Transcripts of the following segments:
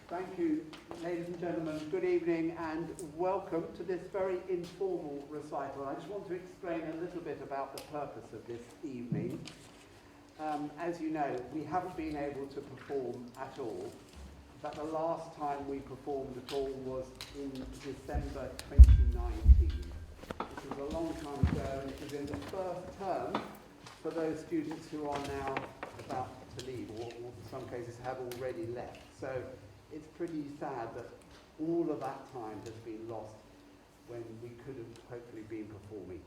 Thank you, ladies and gentlemen. Good evening and welcome to this very informal recital. I just want to explain a little bit about the purpose of this evening. As you know, we haven't been able to perform at all. But the last time we performed at all was in December 2019. This was a long time ago, and it was in the first term for those students who are now about to leave, or in some cases have already left. So it's pretty sad that all of that time has been lost when we could have hopefully been performing.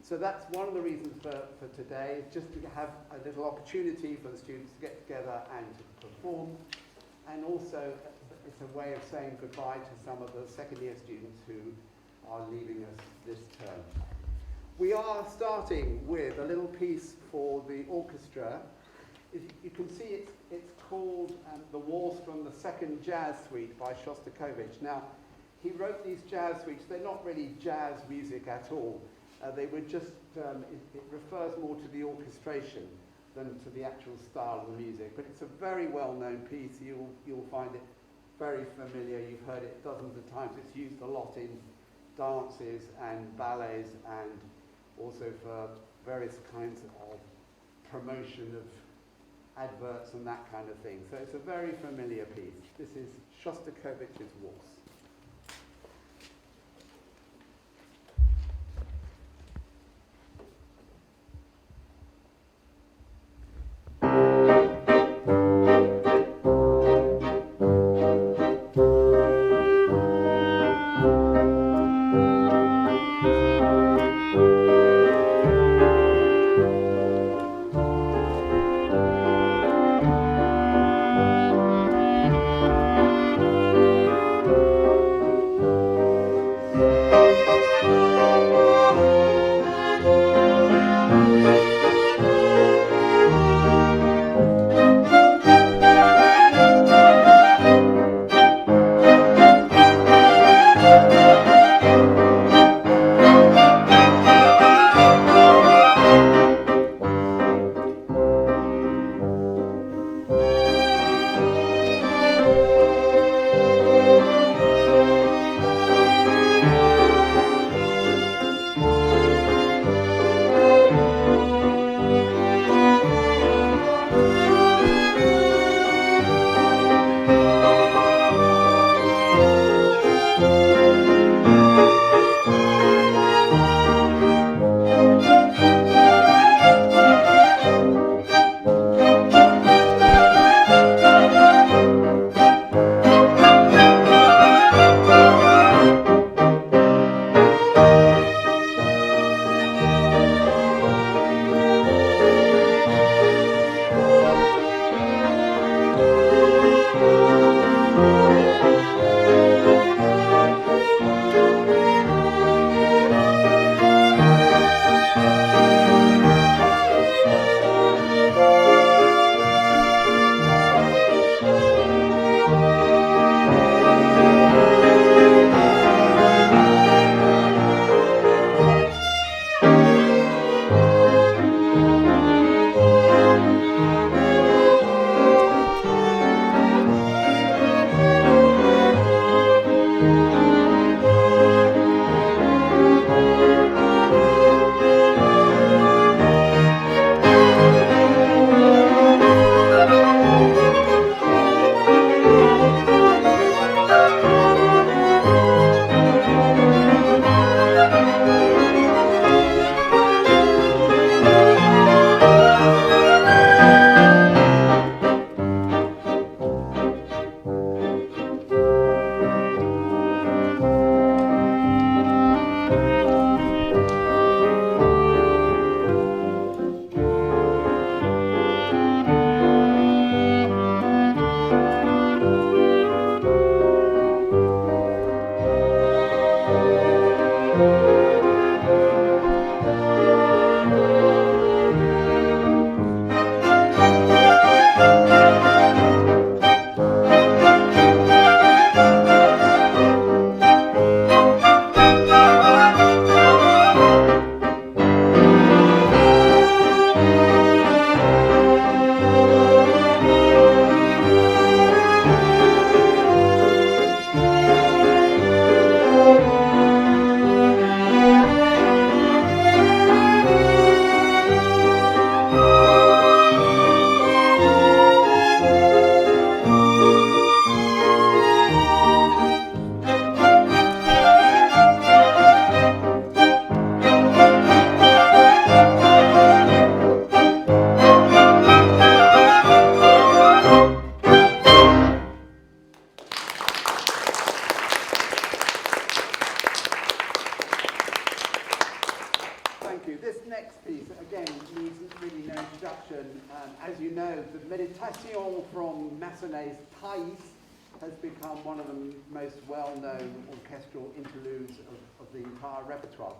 So that's one of the reasons for today, just to have a little opportunity for the students to get together and to perform. And also, it's a way of saying goodbye to some of the second year students who are leaving us this term. We are starting with a little piece for the orchestra. You can see it's called The Waltz from the Second Jazz Suite by Shostakovich. Now, he wrote these jazz suites. They're not really jazz music at all. They were just, it refers more to the orchestration than to the actual style of the music. But it's a very well-known piece. You'll find it very familiar. You've heard it dozens of times. It's used a lot in dances and ballets and also for various kinds of promotion of adverts and that kind of thing. So it's a very familiar piece. This is Shostakovich's Waltz. again, needs really no introduction. As you know, the Méditation from Massenet's Thais has become one of the most well-known orchestral interludes of the entire repertoire.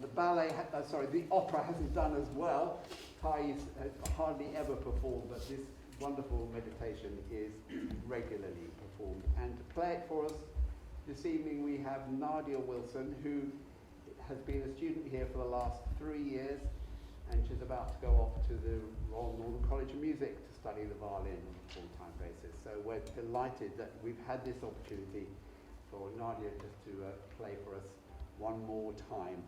The opera hasn't done as well. Thais has hardly ever performed, but this wonderful meditation is regularly performed. And to play it for us this evening, we have Nadia Wilson, who has been a student here for the last 3 years, and she's about to go off to the Royal Northern College of Music to study the violin on a full-time basis. So we're delighted that we've had this opportunity for Nadia just to play for us one more time.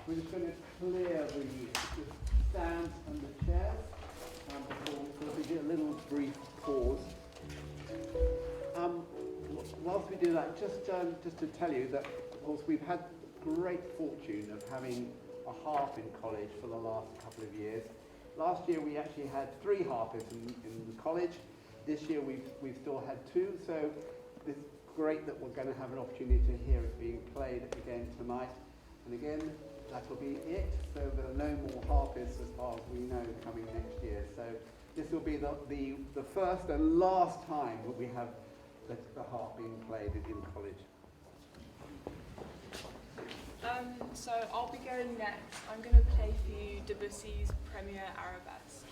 We're just going to clear the stands and the chairs before we do a little brief pause. Whilst we do that, just to tell you that, of course, we've had great fortune of having a harp in college for the last couple of years. Last year we actually had 3 harpists in the college. This year we've still had 2, so it's great that we're going to have an opportunity to hear it being played again tonight. And again, that'll be it. So there are no more harpists as far as we know coming next year. So this will be the first and last time that we have the harp being played in college. So I'll be going next. I'm going to play for you Debussy's Premier Arabesque.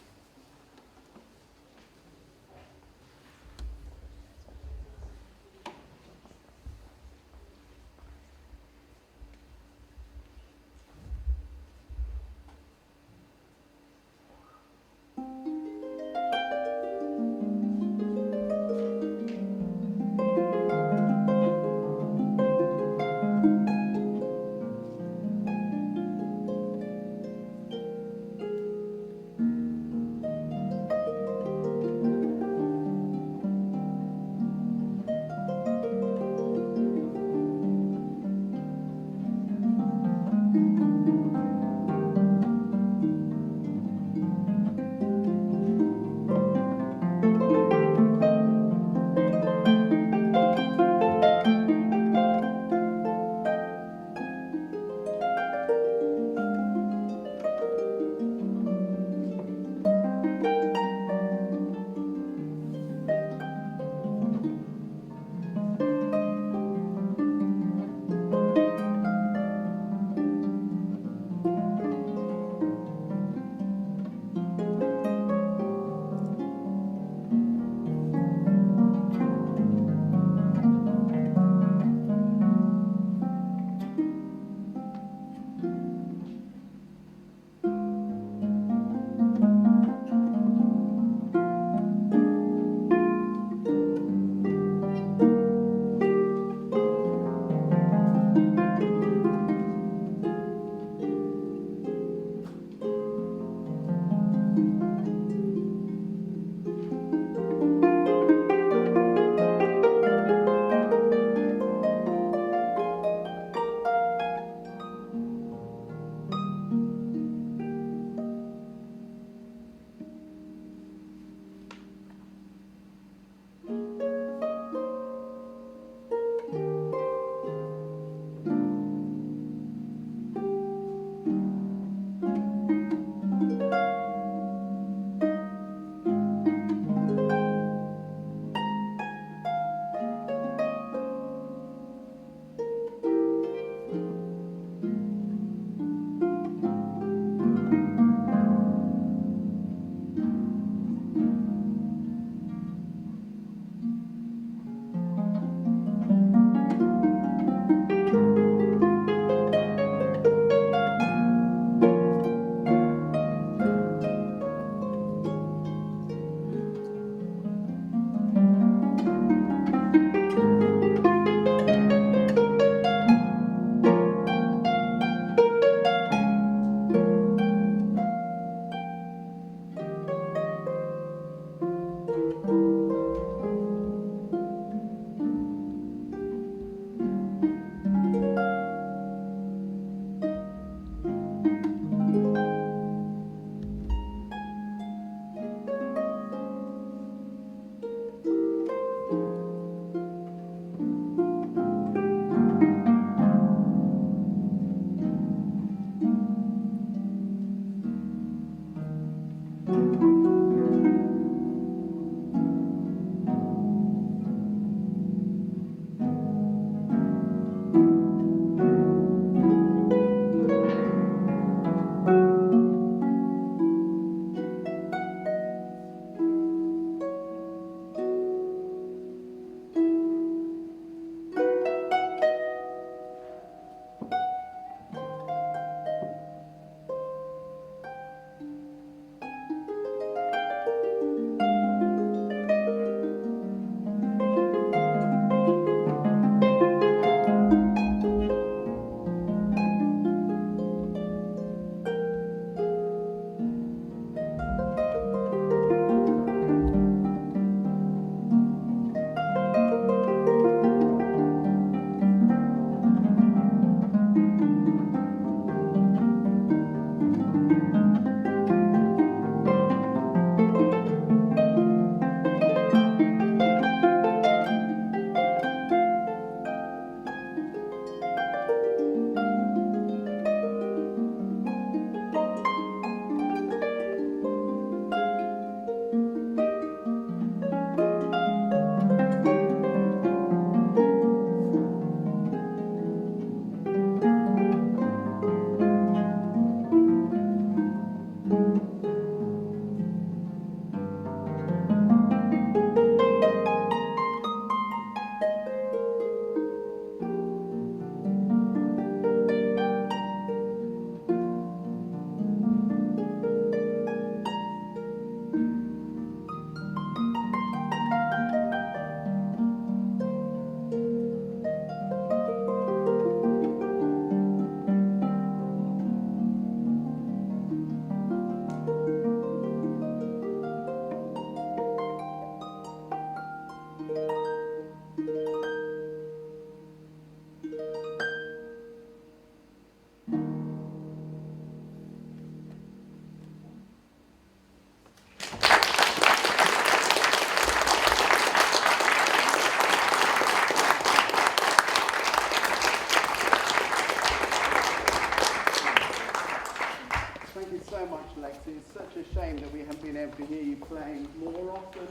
often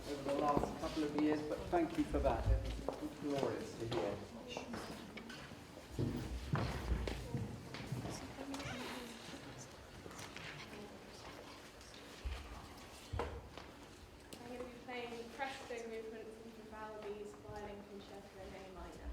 over the last couple of years, but thank you for that. It was glorious to hear. I'm going to be playing Presto movement from Vivaldi's Violin Concerto in A minor.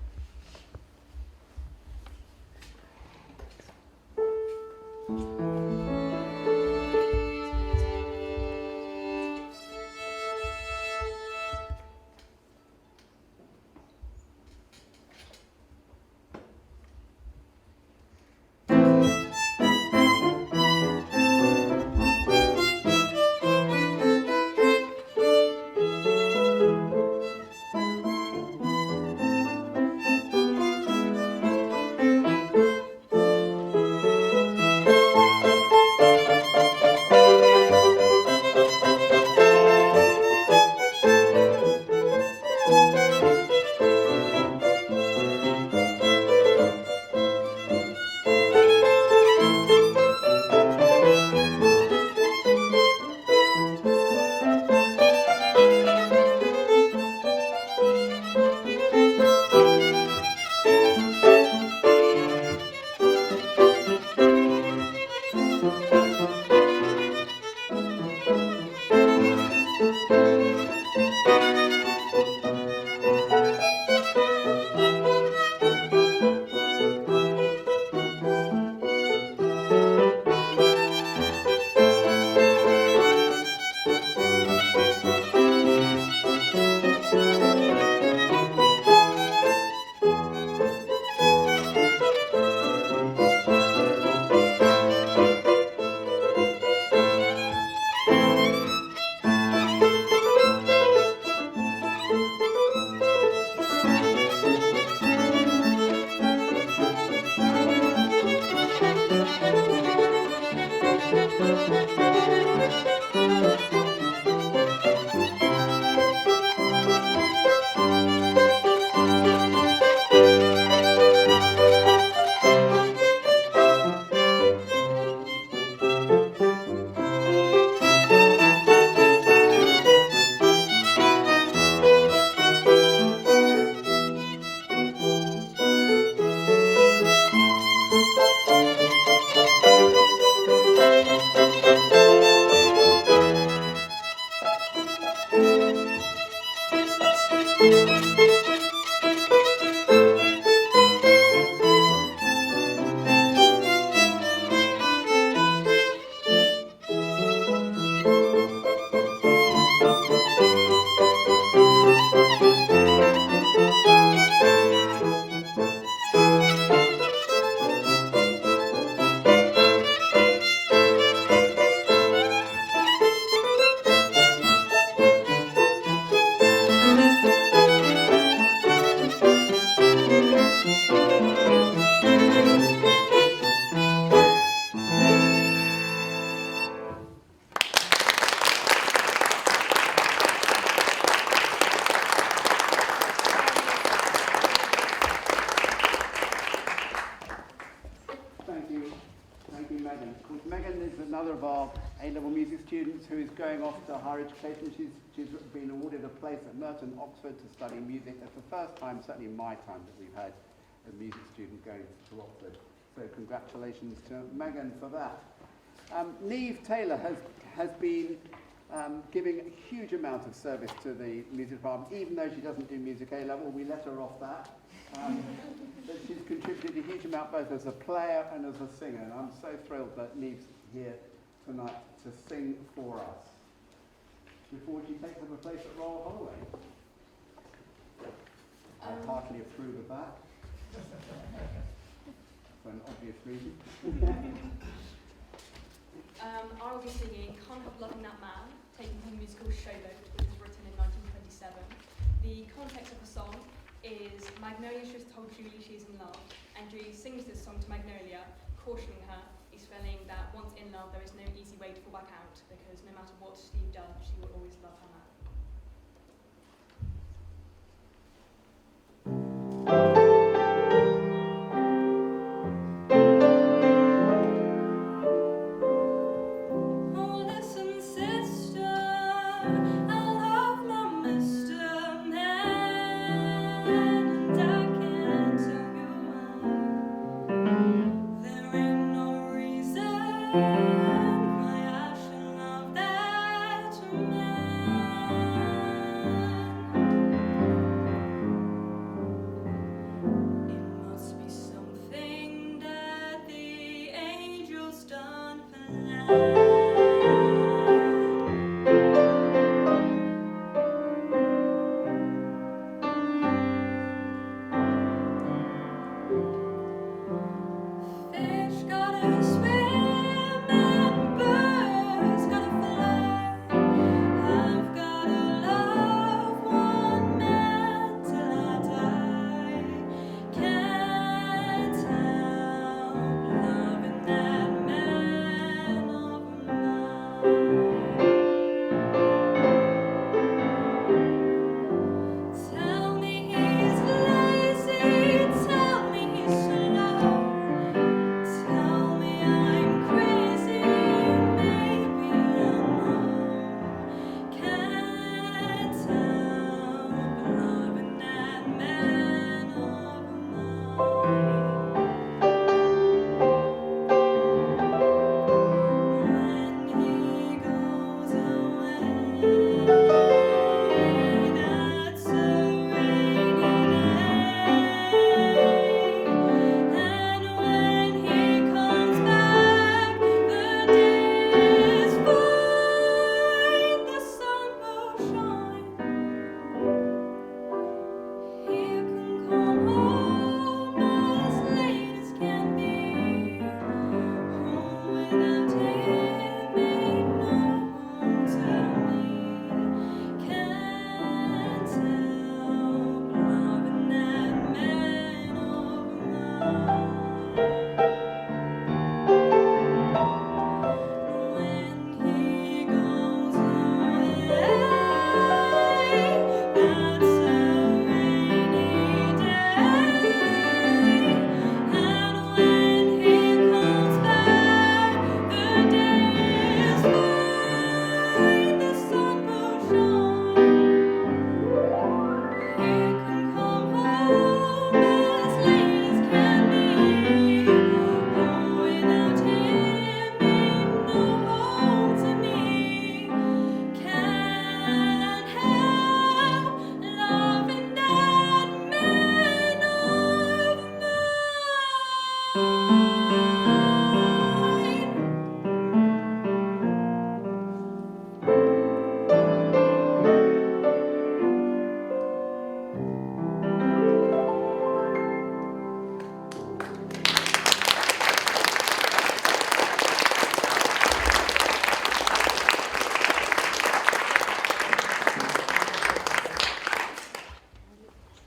Megan. Of course, Megan is another of our A-level music students who is going off to higher education. She's been awarded a place at Merton, Oxford to study music. That's the first time, certainly in my time, that we've had a music student going to Oxford. So congratulations to Megan for that. Neve Taylor has been giving a huge amount of service to the music department, even though she doesn't do music A-level. We let her off that. But she's contributed a huge amount both as a player and as a singer. And I'm so thrilled that Neve's here tonight to sing for us. Before she takes up a place at Royal Holloway. I heartily approve of that. For an obvious reason. I will be singing Can't Help Loving That Man, taken from the musical Sholto, which was written in 1927. The context of the song is Magnolia's just told Julie she's in love, and Julie sings this song to Magnolia, cautioning her, explaining that once in love there is no easy way to fall back out, because no matter what Steve does, she will always love her man. Oh, listen, sister,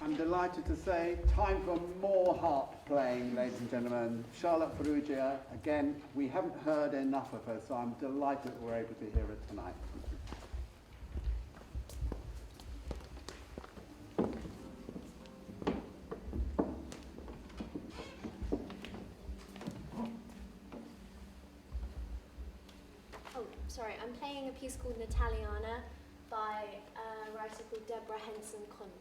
I'm delighted to say, time for more harp playing, ladies and gentlemen. Charlotte Perugia, again, we haven't heard enough of her, so I'm delighted that we're able to hear her tonight. Oh, sorry, I'm playing a piece called Nataliana by a writer called Deborah Henson Conant.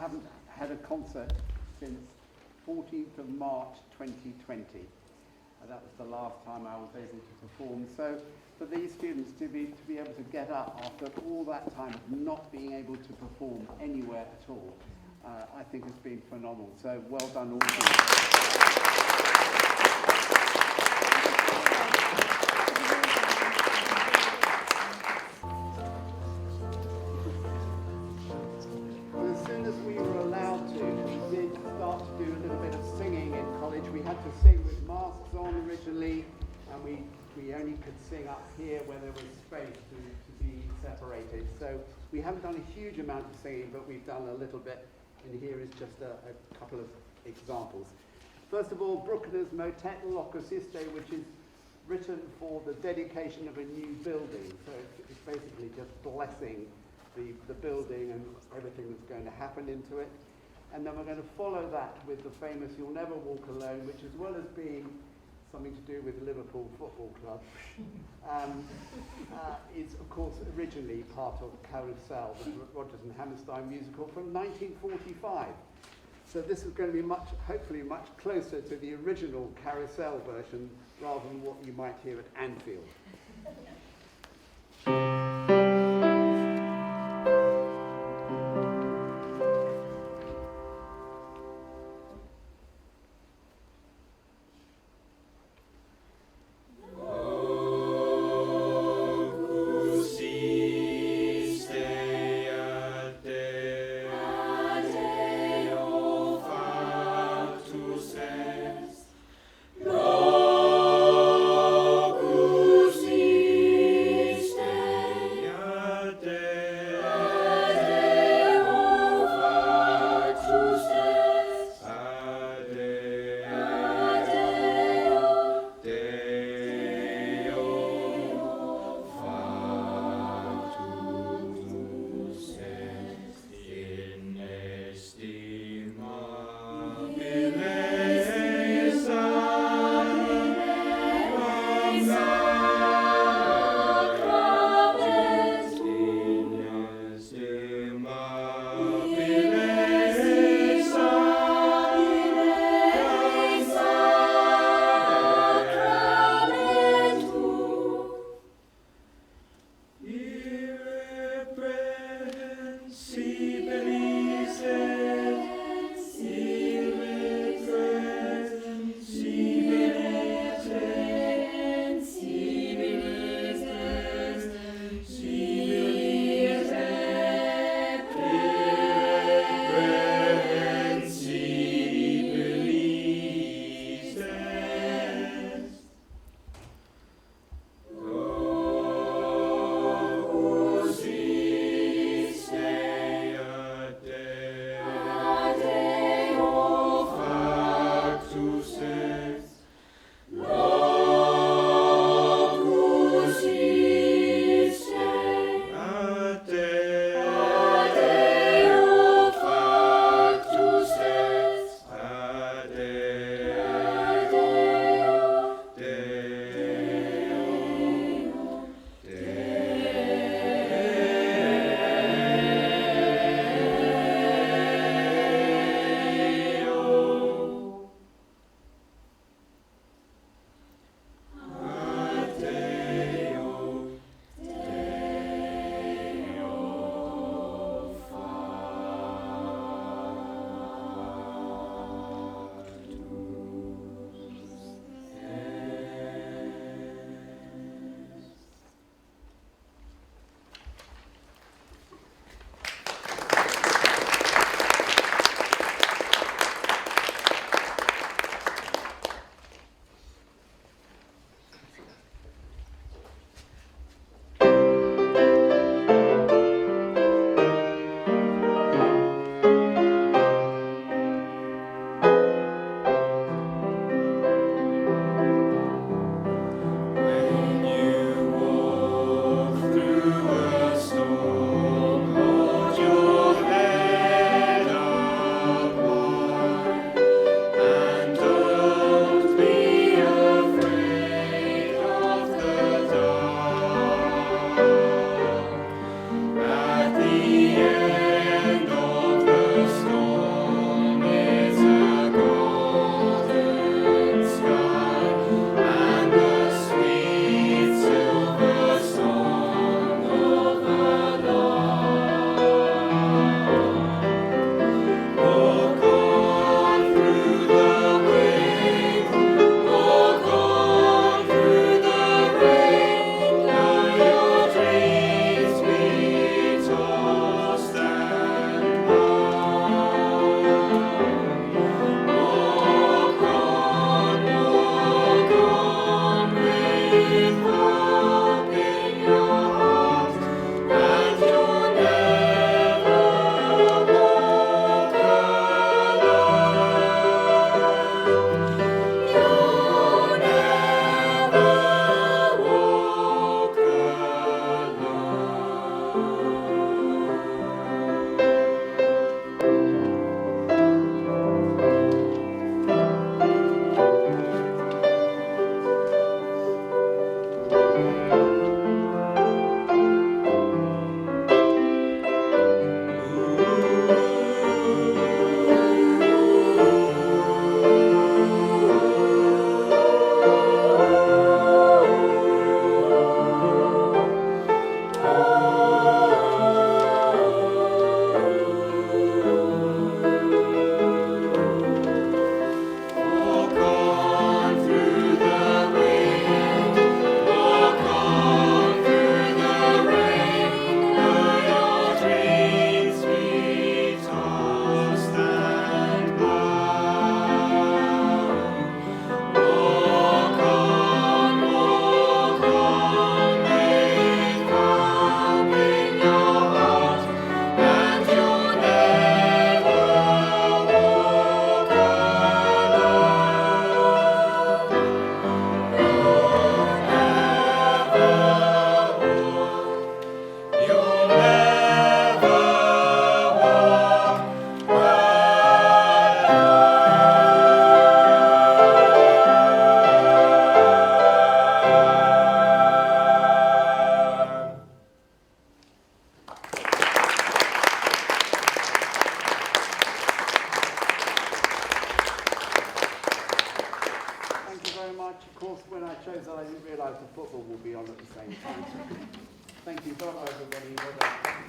haven't had a concert since 14th of March 2020. That was the last time I was able to perform. So for these students to be able to get up after all that time of not being able to perform anywhere at all, I think has been phenomenal. So well done all of you. As soon as we were allowed to, we did start to do a little bit of singing in college. We had to sing with masks on originally, and we only could sing up here where there was space to be separated. So we haven't done a huge amount of singing, but we've done a little bit, and here is just a couple of examples. First of all, Bruckner's Motet L'Orchestra, which is written for the dedication of a new building. So it's basically just blessing the building and everything that's going to happen into it. And then we're going to follow that with the famous You'll Never Walk Alone, which as well as being something to do with Liverpool Football Club, is of course originally part of Carousel, the Rodgers and Hammerstein musical from 1945. So this is going to be hopefully much closer to the original Carousel version rather than what you might hear at Anfield. shows that I didn't realise the football will be on at the same time. Thank you. Bravo, everybody. Well done.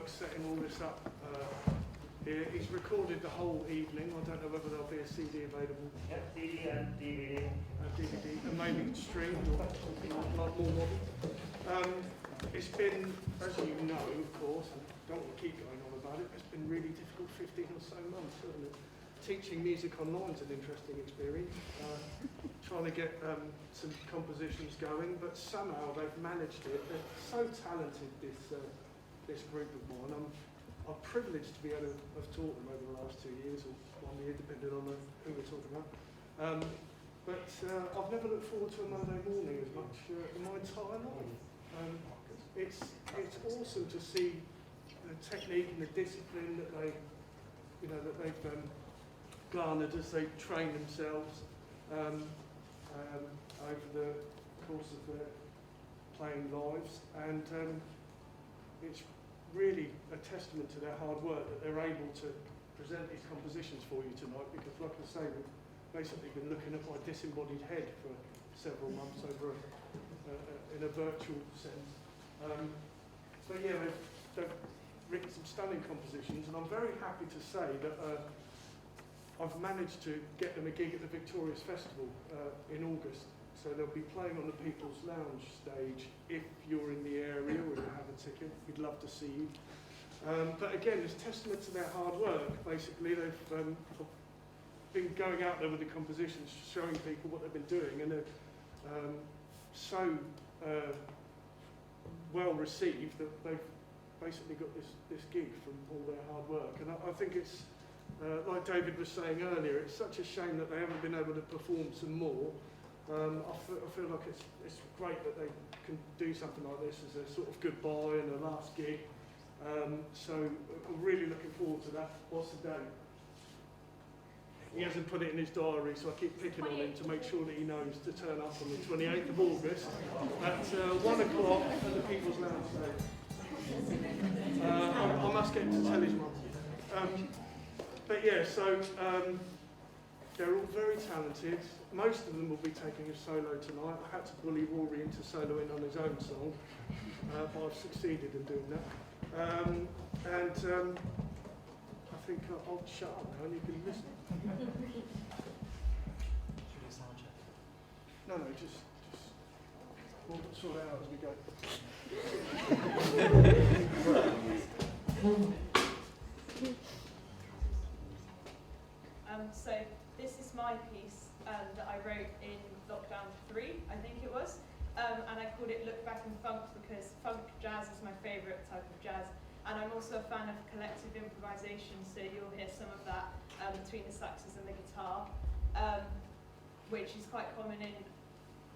Setting all this up here. He's recorded the whole evening. I don't know whether there'll be a CD available. Yep, CD and DVD. DVD, and maybe streamed or more modern. It's been, as you know, of course, and don't want to keep going on about it, it's been really difficult 15 or so months, hasn't it? Teaching music online is an interesting experience. Trying to get some compositions going, but somehow they've managed it. They're so talented, this group of mine. I'm privileged to be able to have taught them over the last 2 years, or 1 year, depending on who we're talking about. But I've never looked forward to a Monday morning as much in my entire life. It's awesome to see the technique and the discipline that they've garnered as they train themselves over the course of their playing lives, and it's really a testament to their hard work that they're able to present these compositions for you tonight, because like I say, we've basically been looking at my disembodied head for several months over in a virtual sense. But yeah, they've written some stunning compositions, and I'm very happy to say that I've managed to get them a gig at the Victorious Festival in August. So they'll be playing on the People's Lounge stage. If you're in the area or you have a ticket, we'd love to see you. But again, it's testament to their hard work. Basically, they've been going out there with the compositions, showing people what they've been doing, and they're so well received that they've basically got this gig from all their hard work. And I think it's, like David was saying earlier, it's such a shame that they haven't been able to perform some more. I feel like it's great that they can do something like this as a sort of goodbye and a last gig. So I'm really looking forward to that. What's the date? He hasn't put it in his diary, so I keep picking on him to make sure that he knows to turn up on the 28th of August at 1 o'clock at the People's Lounge stage. I must get to tell his mum. But yeah, so they're all very talented. Most of them will be taking a solo tonight. I had to bully Rory into soloing on his own song, but I've succeeded in doing that. I think I'll shut up now and you can listen. No, just we'll sort it out as we go. So this is my piece that I wrote in lockdown 3, I think it was, and I called it Look Back in Funk because funk jazz is my favourite type of jazz, and I'm also a fan of collective improvisation, so you'll hear some of that between the saxes and the guitar, which is quite common in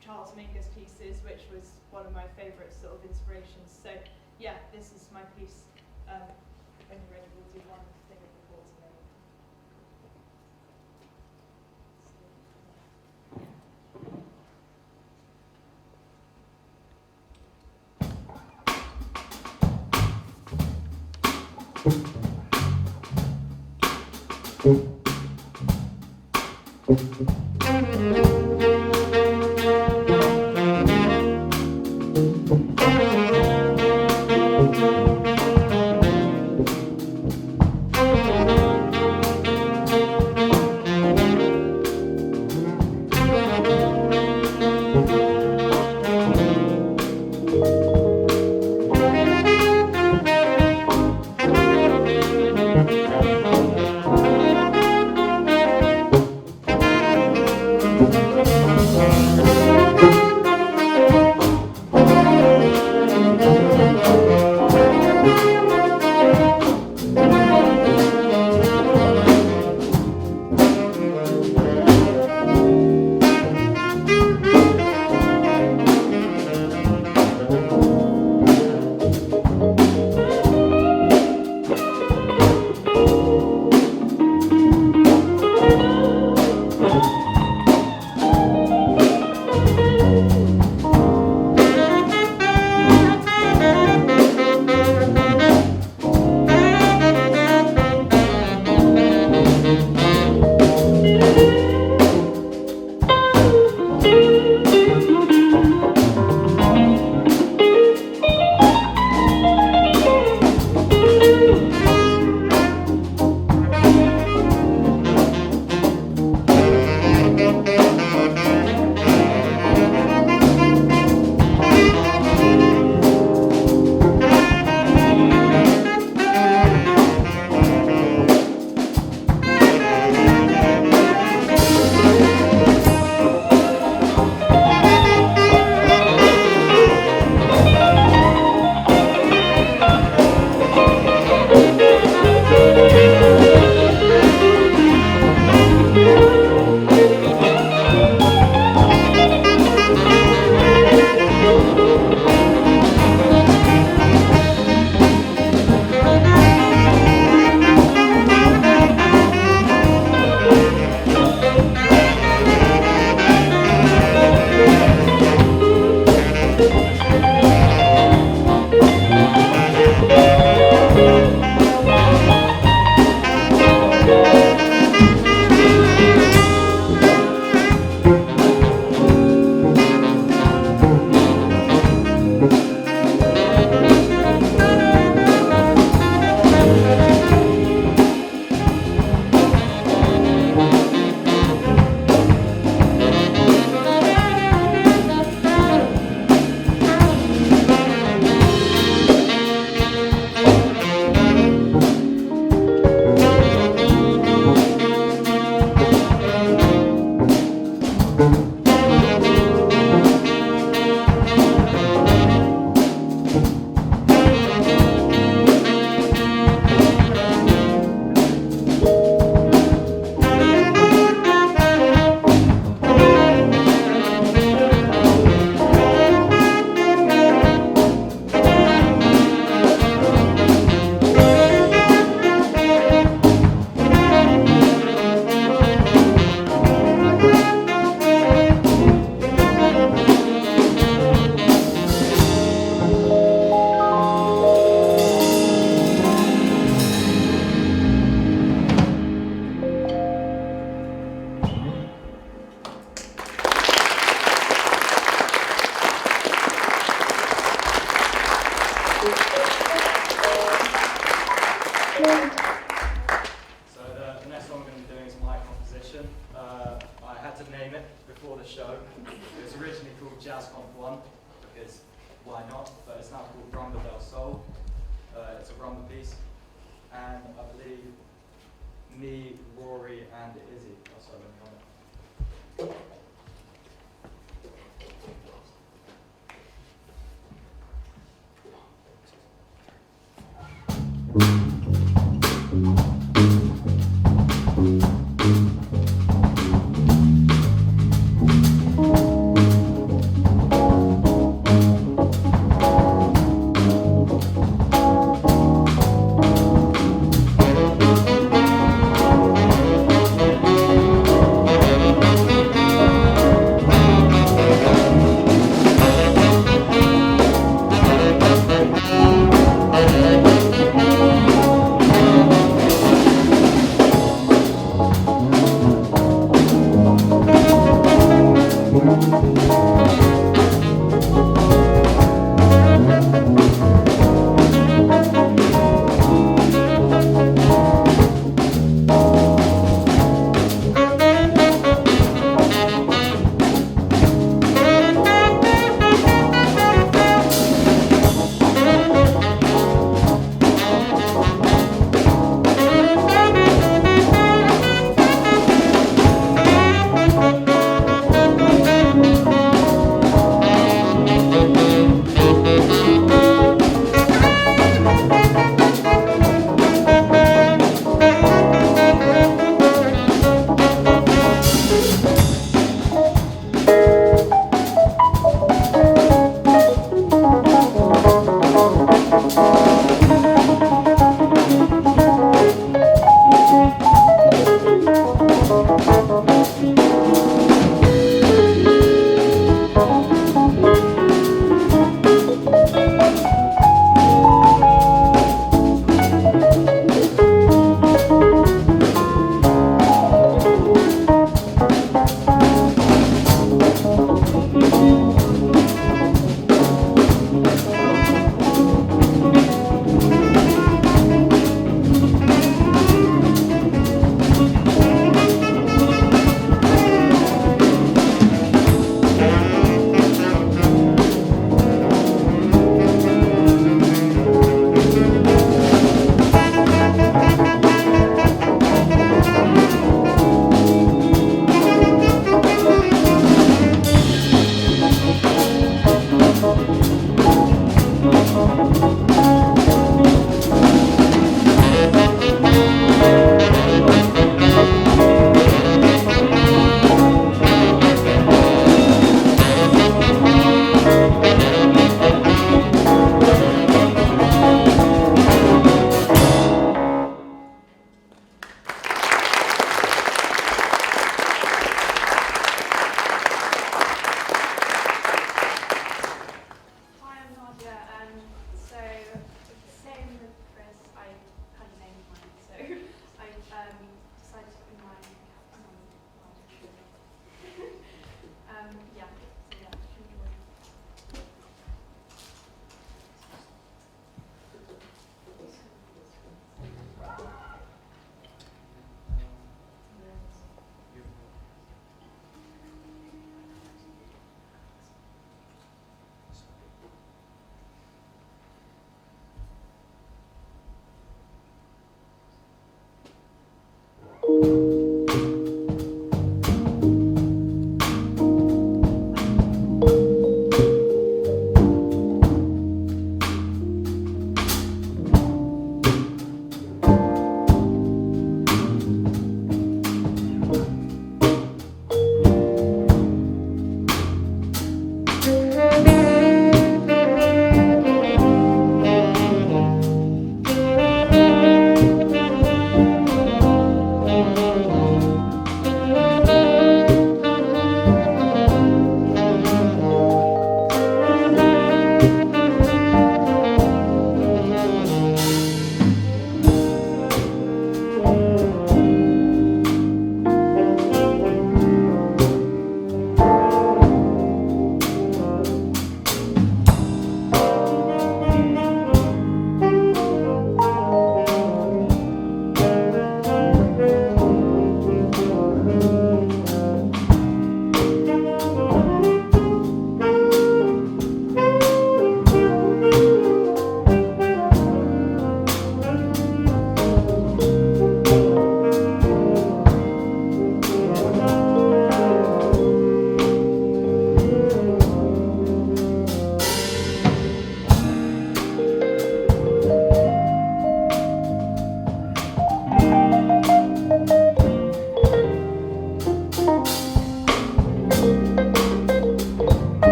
Charles Mingus pieces, which was one of my favourite sort of inspirations. So yeah, this is my piece. When you're ready, we'll do one thing of the chords together. So the next one we're going to be doing is my composition. I had to name it before the show. It was originally called Jazz Comp 1, because why not? But it's now called Rumba del Sol. It's a rumba piece. And I believe me, Rory, and Izzy are also going to come in.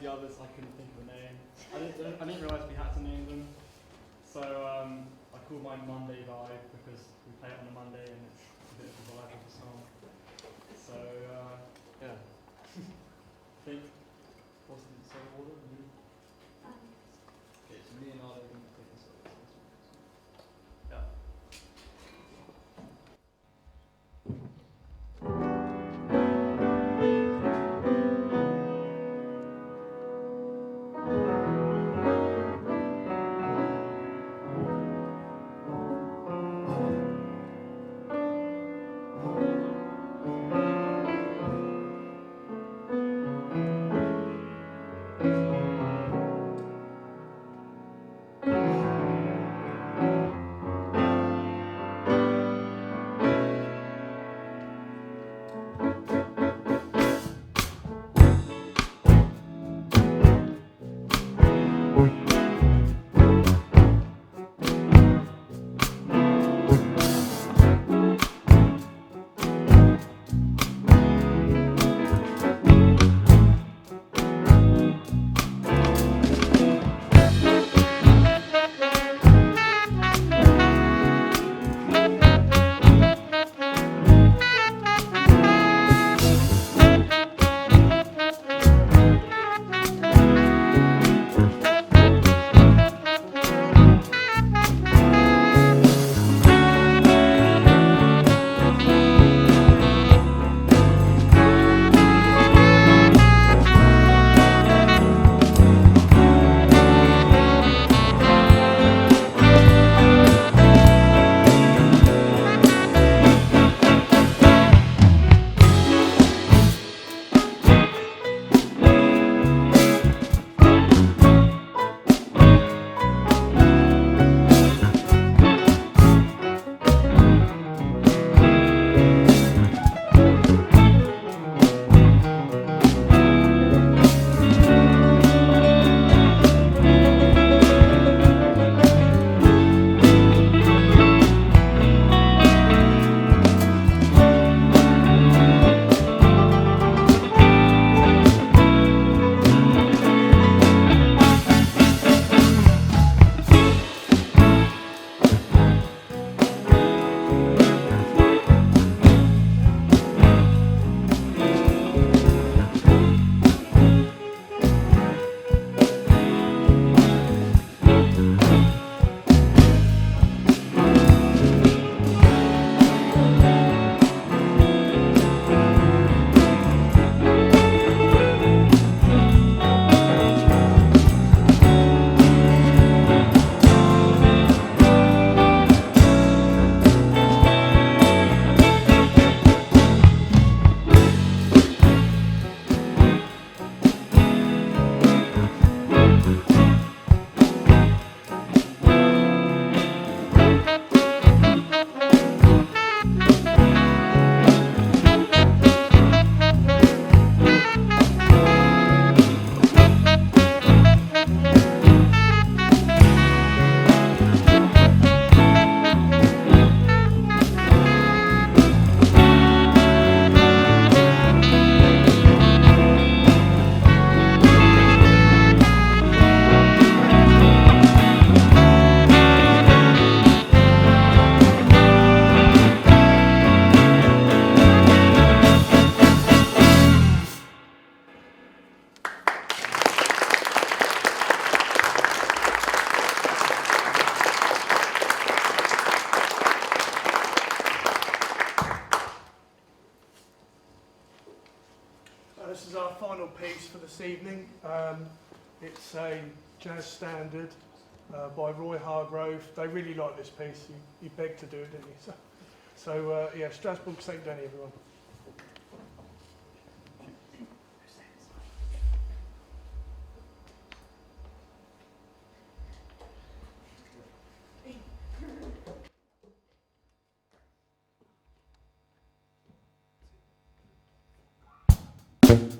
the others, I couldn't think of a name. I didn't realise we had to name them. So I called mine Monday Vibe because we play it on a Monday and it's a bit of a vibe of the song. So yeah. I think what's the song order? Okay, so me and Arlo are going to take this over. Yeah. This is our final piece for this evening. It's a jazz standard by Roy Hargrove. They really like this piece. He begged to do it, didn't he? So yeah, Strasbourg St. Denis, everyone. Thank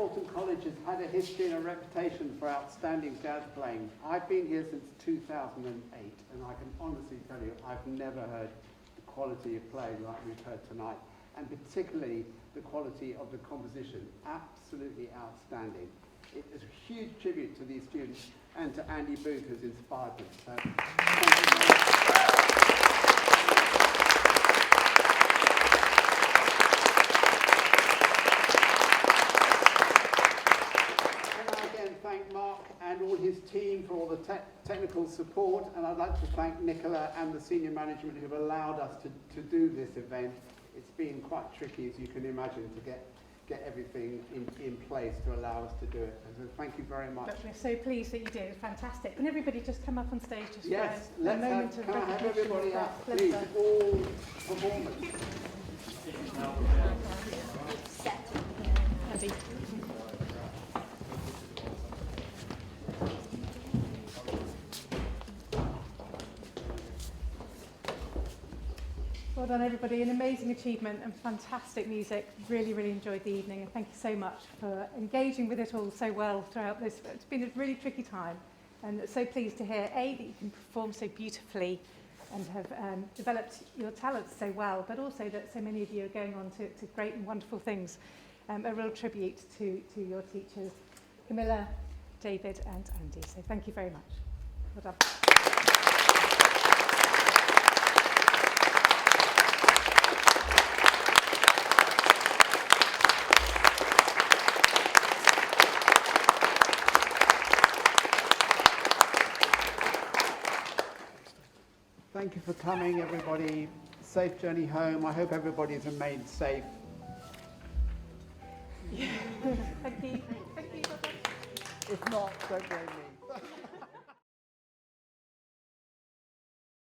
Alton College has had a history and a reputation for outstanding jazz playing. I've been here since 2008, and I can honestly tell you, I've never heard the quality of playing like we've heard tonight, and particularly the quality of the composition. Absolutely outstanding. It is a huge tribute to these students and to Andy Booth, who's inspired them. So, thank you very much. Thank Mark and all his team for all the technical support, and I'd like to thank Nicola and the senior management who have allowed us to do this event. It's been quite tricky, as you can imagine, to get everything in place to allow us to do it. So thank you very much. But we're so pleased that you did. It's fantastic. Can everybody just come up on stage just Yes, for a moment of can I have recognition everybody of up, that please, pleasure? all performers. Andy. Well done, everybody. An amazing achievement and fantastic music. Really, really enjoyed the evening, and thank you so much for engaging with it all so well throughout this. It's been a really tricky time, and so pleased to hear, A, that you can perform so beautifully and have developed your talents so well, but also that so many of you are going on to great and wonderful things. A real tribute to your teachers, Camilla, David and Andy. So thank you very much. Well done. Thank you for coming, everybody. Safe journey home. I hope everybody's remained safe. Thank you. Thank you. If not, don't blame me.